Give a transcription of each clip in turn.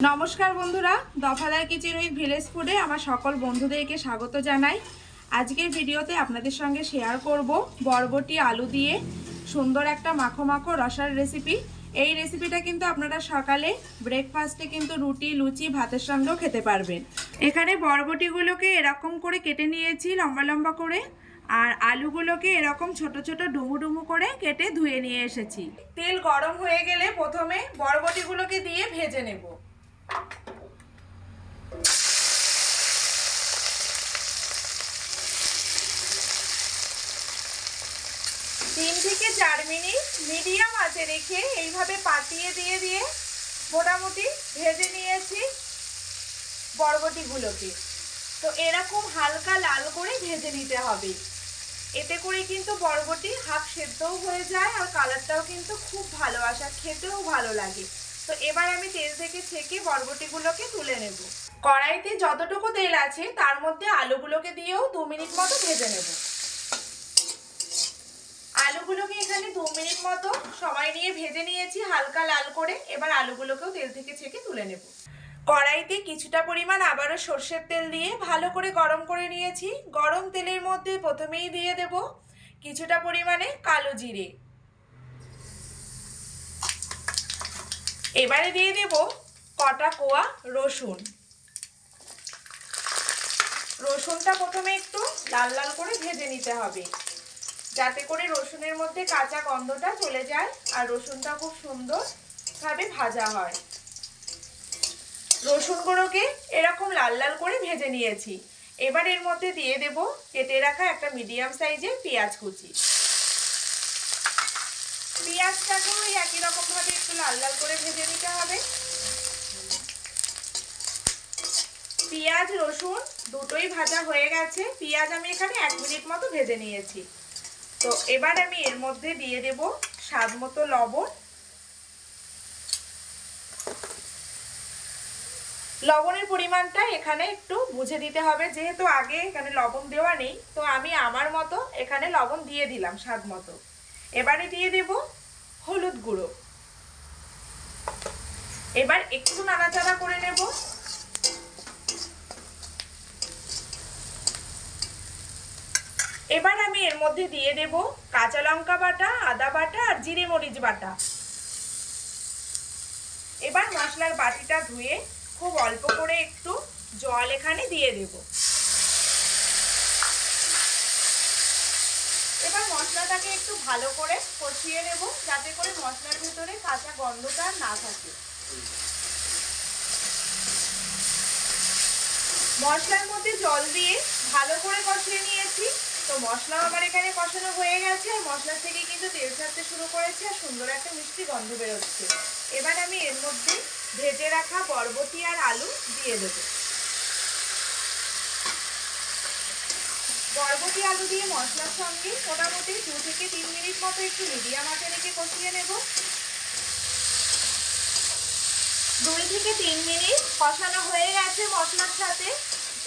নমস্কার বন্ধুরা, দফাদার kitchen with village ফুডে আমার সকল বন্ধুদেরকে স্বাগত জানাই। আজকের ভিডিওতে আপনাদের সঙ্গে শেয়ার করব বরবটি আলু দিয়ে সুন্দর একটা মাখো মাখো রসার রেসিপি। এই রেসিপিটা কিন্তু আপনারা সকালে ব্রেকফাস্টে কিন্তু রুটি লুচি ভাতের সঙ্গেও খেতে পারবেন। এখানে বরবটিগুলোকে এরকম করে কেটে নিয়েছি লম্বা লম্বা করে, আর আলুগুলোকে এরকম ছোট ছোট ডুমু ডুমু করে কেটে ধুয়ে নিয়ে এসেছি। তেল গরম হয়ে গেলে প্রথমে বরবটিগুলোকে দিয়ে ভেজে নেব। 3 থেকে 4 মিনিট মিডিয়াম আঁচে রেখে এইভাবে পাতিয়ে দিয়ে মোটামুটি ভেজে নিয়েছি বরবটিগুলোকে। তো এরকম হালকা লাল করে ভেজে নিতে হবে, এতে করে কিন্তু বরবটি হাফ সেদ্ধও হয়ে যায় আর কালারটাও কিন্তু খুব ভালো আসে, খেতেও ভালো লাগে। তো এবার আমি তেল থেকে ছেঁকে বরবটিগুলোকে তুলে নেব। কড়াইতে যতটুকু তেল আছে তার মধ্যে আলুগুলোকে দিয়েও 2 মিনিট মতো ভেজে নেব। আলুগুলোকে এখানে 2 মিনিট মতো সময় নিয়ে ভেজে নিয়েছি হালকা লাল করে। এবার আলুগুলোকেও তেল থেকে ছেঁকে তুলে নেব। কড়াইতে কিছুটা পরিমাণ আবারও সর্ষের তেল দিয়ে ভালো করে গরম করে নিয়েছি। গরম তেলের মধ্যে প্রথমেই দিয়ে দেব কিছুটা পরিমাণে কালো জিরে। এবারে দিয়ে দেব কটা কোয়া রসুন। রসুনটা প্রথমে একটু লাল লাল করে ভেজে নিতে হবে, যাতে করে রসুনের মধ্যে কাঁচা গন্ধটা চলে যায় আর রসুনটা খুব সুন্দরভাবে ভাজা হয়। রসুনগুলোকে এরকম লাল লাল করে ভেজে নিয়েছি। এবার এর মধ্যে দিয়ে দেব কেটে রাখা একটা মিডিয়াম সাইজের পেঁয়াজ কুচি। পেঁয়াজটাকেও ওই একই রকম ভাবে একটু লাল লাল করে ভেজে নিতে হবে। পেঁয়াজ রসুন দুটোই ভাজা হয়ে গেছে। পেঁয়াজ আমি এখানে 1 মিনিট মতো ভেজে নিয়েছি। তো এবার আমি এর মধ্যে দিয়ে দেব স্বাদ মতো লবণ। লবণের পরিমাণটা এখানে একটু বুঝে দিতে হবে, যেহেতু আগে এখানে লবণ দেওয়া নেই, তো আমি আমার মতো এখানে লবণ দিয়ে দিলাম স্বাদ মতো। এবারে দিয়ে দেব হলুদ গুঁড়ো। এবার একটু নাড়াচাড়া করে নেব। এবার আমি এর মধ্যে দিয়ে দেব কাঁচা লঙ্কা বাটা, আদা বাটা আর জিরে মরিচ বাটা। এবার মশলার বাটিটা ধুয়ে খুব অল্প করে একটু জল এখানে দিয়ে দেব। এবার মশলাটাকে একটু ভালো করে কষিয়ে নেব, যাতে করে মশলার ভিতরে কাঁচা গন্ধটা না থাকে। মশলার মধ্যে জল দিয়ে ভালো করে কষিয়ে নিয়েছি। তো মশলা আমার এখানে কষানো হয়ে গেছে আর মশলা থেকে কিন্তু তেল ছাড়তে শুরু করেছে আর সুন্দর একটা মিষ্টি গন্ধ বেরোচ্ছে। এবার আমি এর মধ্যে ভেজে রাখা বরবটি আর আলু দিয়ে দেব। বরবটি আলু দিয়ে মশলার সঙ্গে মোটামুটি 2 থেকে 3 মিনিট মতো একটু মিডিয়াম আঁচে রেখে কষিয়ে নেব। 2 থেকে 3 মিনিট কষানো হয়ে গেছে মশলার সাথে।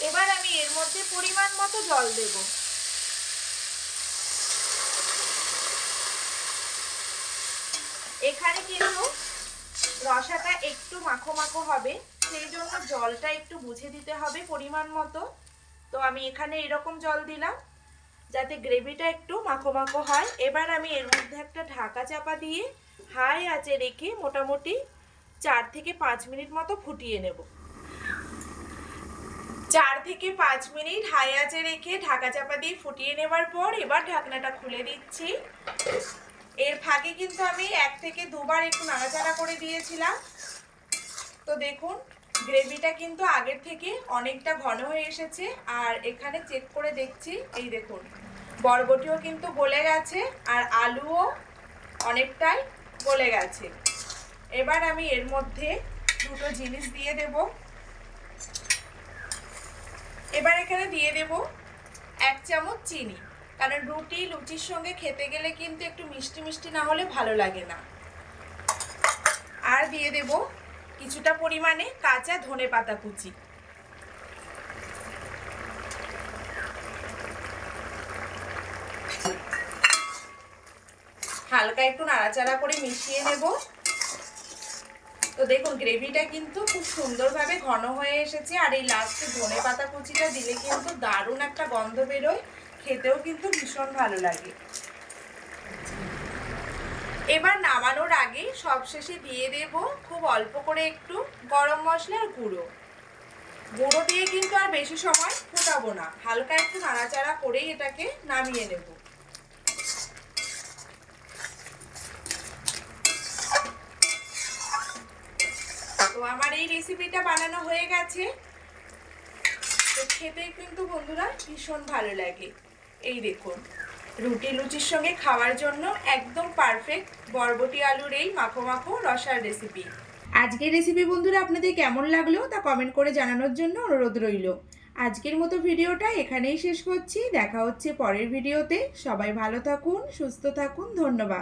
এবার আমি এর মধ্যে পরিমাণ মতো জল দেব। এখানে কিন্তু রসাটা একটু মাখো মাখো হবে, সেই জন্য জলটা একটু বুঝে দিতে হবে পরিমাণ মতো। তো আমি এখানে এরকম জল দিলাম, যাতে গ্রেভিটা একটু মাখো মাখো হয়। এবার আমি এর মধ্যে একটা ঢাকা চাপা দিয়ে হাই আঁচে রেখে মোটামুটি 4 থেকে 5 মিনিট মতো ফুটিয়ে নেব। 4 থেকে 5 মিনিট হাই আঁচে রেখে ঢাকা চাপা দিয়ে ফুটিয়ে নেবার পর এবার ঢাকনাটা খুলে দিচ্ছি। এর ফাঁকে কিন্তু আমি 1 থেকে 2 বার একটু নাড়াচাড়া করে দিয়েছিলাম। তো দেখুন গ্রেভিটা কিন্তু আগের থেকে অনেকটা ঘন হয়ে এসেছে। আর এখানে চেক করে দেখছি, এই দেখুন বরবটিও কিন্তু গলে গেছে আর আলুও অনেকটাই গলে গেছে। এবার আমি এর মধ্যে দুটো জিনিস দিয়ে দেব। এবার এখানে দিয়ে দেব 1 চামচ চিনি, কারণ রুটি লুচির সঙ্গে খেতে গেলে কিন্তু একটু মিষ্টি মিষ্টি না হলে ভালো লাগে না। আর দিয়ে দেব কিছুটা পরিমাণে কাঁচা ধনেপাতা কুচি। হালকা একটু নাড়াচাড়া করে মিশিয়ে নেব। তো দেখুন গ্রেভিটা কিন্তু খুব সুন্দরভাবে ঘন হয়ে এসেছে, আর এই লাস্টে ধনেপাতা কুচিটা দিলে কিন্তু দারুণ একটা গন্ধ বেরোয়, খেতেও কিন্তু ভীষণ ভালো লাগে। এবার নামানোর আগে সবশেষে দিয়ে দেব খুব অল্প করে একটু গরম মশলার গুঁড়ো। গুঁড়ো দিয়ে কিন্তু আর বেশি সময় ফোটাবো না, হালকা একটু নাড়াচাড়া করেই এটাকে নামিয়ে নেব। তো আমার এই রেসিপিটা বানানো হয়ে গেছে। তো খেতে কিন্তু বন্ধুরা ভীষণ ভালো লাগে। এই দেখুন রুটি লুচির সঙ্গে খাওয়ার জন্য একদম পারফেক্ট বরবটি আলুর এই মাখো মাখো রসার রেসিপি। আজকের রেসিপি বন্ধুরা আপনাদের কেমন লাগলো তা কমেন্ট করে জানানোর জন্য অনুরোধ রইল। আজকের মতো ভিডিওটা এখানেই শেষ করছি, দেখা হচ্ছে পরের ভিডিওতে। সবাই ভালো থাকুন, সুস্থ থাকুন, ধন্যবাদ।